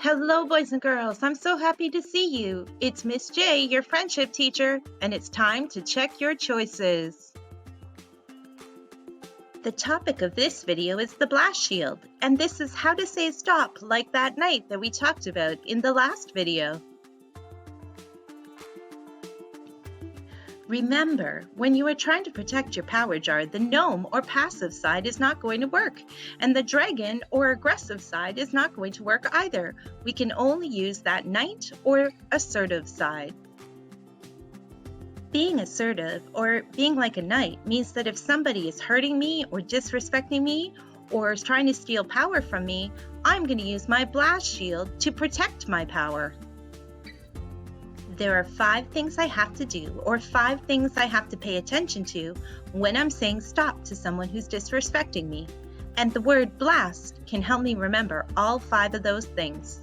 Hello, boys and girls. I'm so happy to see you. It's Miss J, your friendship teacher, and it's time to check your choices. The topic of this video is the blast shield, and this is how to say stop like that night that we talked about in the last video. Remember, when you are trying to protect your power jar, the gnome or passive side is not going to work, and the dragon or aggressive side is not going to work either. We can only use that knight or assertive side. Being assertive or being like a knight means that if somebody is hurting me or disrespecting me or is trying to steal power from me, I'm going to use my blast shield to protect my power. There are 5 things I have to do, or 5 things I have to pay attention to when I'm saying stop to someone who's disrespecting me. And the word blast can help me remember all 5 of those things.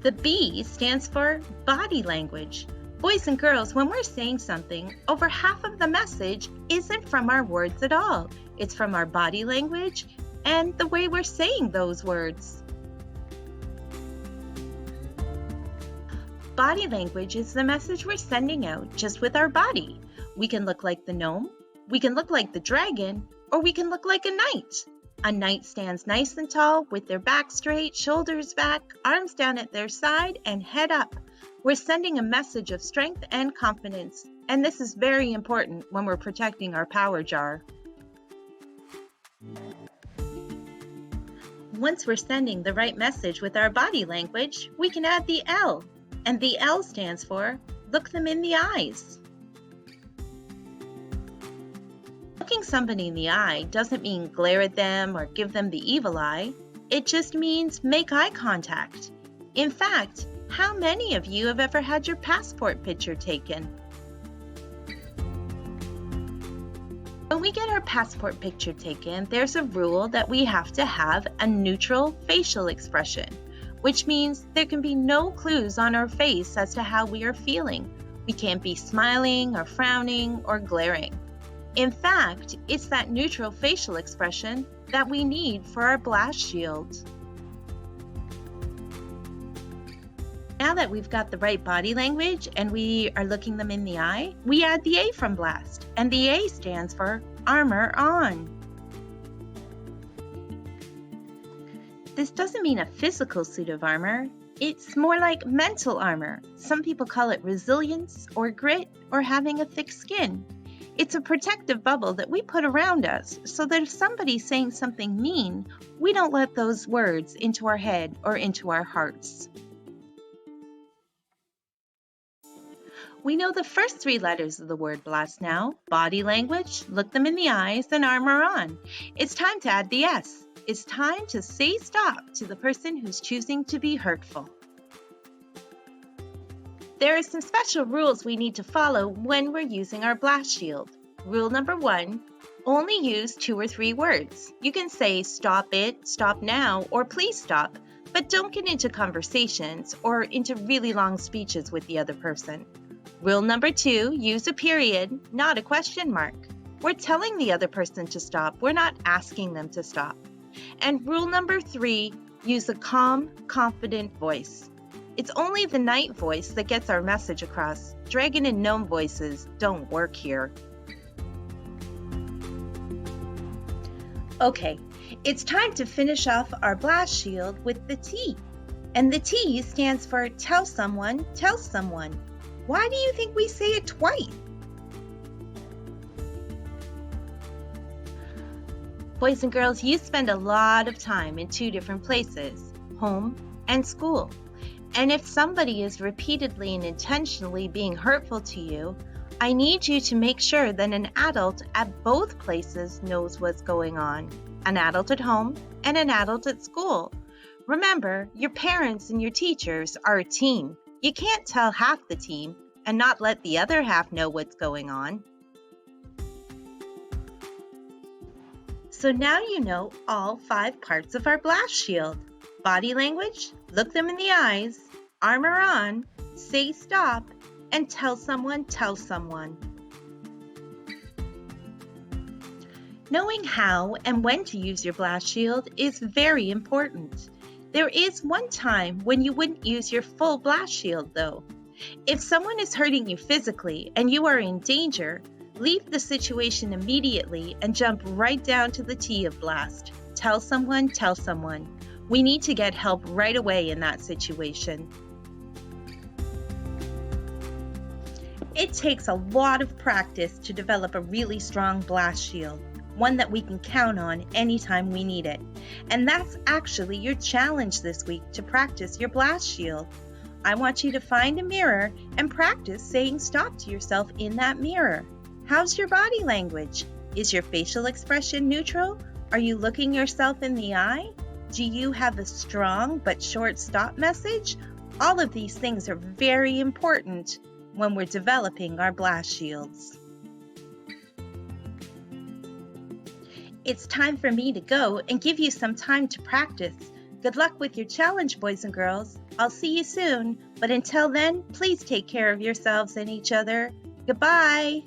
The B stands for body language. Boys and girls, when we're saying something, over half of the message isn't from our words at all. It's from our body language and the way we're saying those words. Body language is the message we're sending out just with our body. We can look like the gnome, we can look like the dragon, or we can look like a knight. A knight stands nice and tall with their back straight, shoulders back, arms down at their side, and head up. We're sending a message of strength and confidence, and this is very important when we're protecting our power jar. Once we're sending the right message with our body language, we can add the L. And the L stands for look them in the eyes. Looking somebody in the eye doesn't mean glare at them or give them the evil eye. It just means make eye contact. In fact, how many of you have ever had your passport picture taken? When we get our passport picture taken, there's a rule that we have to have a neutral facial expression, which means there can be no clues on our face as to how we are feeling. We can't be smiling or frowning or glaring. In fact, it's that neutral facial expression that we need for our blast shield. Now that we've got the right body language and we are looking them in the eye, we add the A from blast, and the A stands for armor on. This doesn't mean a physical suit of armor, it's more like mental armor. Some people call it resilience or grit or having a thick skin. It's a protective bubble that we put around us so that if somebody's saying something mean, we don't let those words into our head or into our hearts. We know the first 3 letters of the word blast now: body language, look them in the eyes, and armor on. It's time to add the S. It's time to say stop to the person who's choosing to be hurtful. There are some special rules we need to follow when we're using our blast shield. Rule number 1, only use 2 or 3 words. You can say stop it, stop now, or please stop, but don't get into conversations or into really long speeches with the other person. Rule number 2, use a period, not a question mark. We're telling the other person to stop, we're not asking them to stop. And rule number 3, use a calm, confident voice. It's only the knight voice that gets our message across. Dragon and gnome voices don't work here. Okay, it's time to finish off our blast shield with the T. And the T stands for tell someone, tell someone. Why do you think we say it twice? Boys and girls, you spend a lot of time in 2 different places, home and school. And if somebody is repeatedly and intentionally being hurtful to you, I need you to make sure that an adult at both places knows what's going on. An adult at home and an adult at school. Remember, your parents and your teachers are a team. You can't tell half the team and not let the other half know what's going on. So now you know all 5 parts of our blast shield. Body language, look them in the eyes, armor on, say stop, and tell someone, tell someone. Knowing how and when to use your blast shield is very important. There is one time when you wouldn't use your full blast shield, though. If someone is hurting you physically and you are in danger, leave the situation immediately and jump right down to the T of blast. Tell someone, tell someone. We need to get help right away in that situation. It takes a lot of practice to develop a really strong blast shield, one that we can count on anytime we need it. And that's actually your challenge this week, to practice your blast shield. I want you to find a mirror and practice saying stop to yourself in that mirror. How's your body language? Is your facial expression neutral? Are you looking yourself in the eye? Do you have a strong but short stop message? All of these things are very important when we're developing our blast shields. It's time for me to go and give you some time to practice. Good luck with your challenge, boys and girls. I'll see you soon, but until then, please take care of yourselves and each other. Goodbye.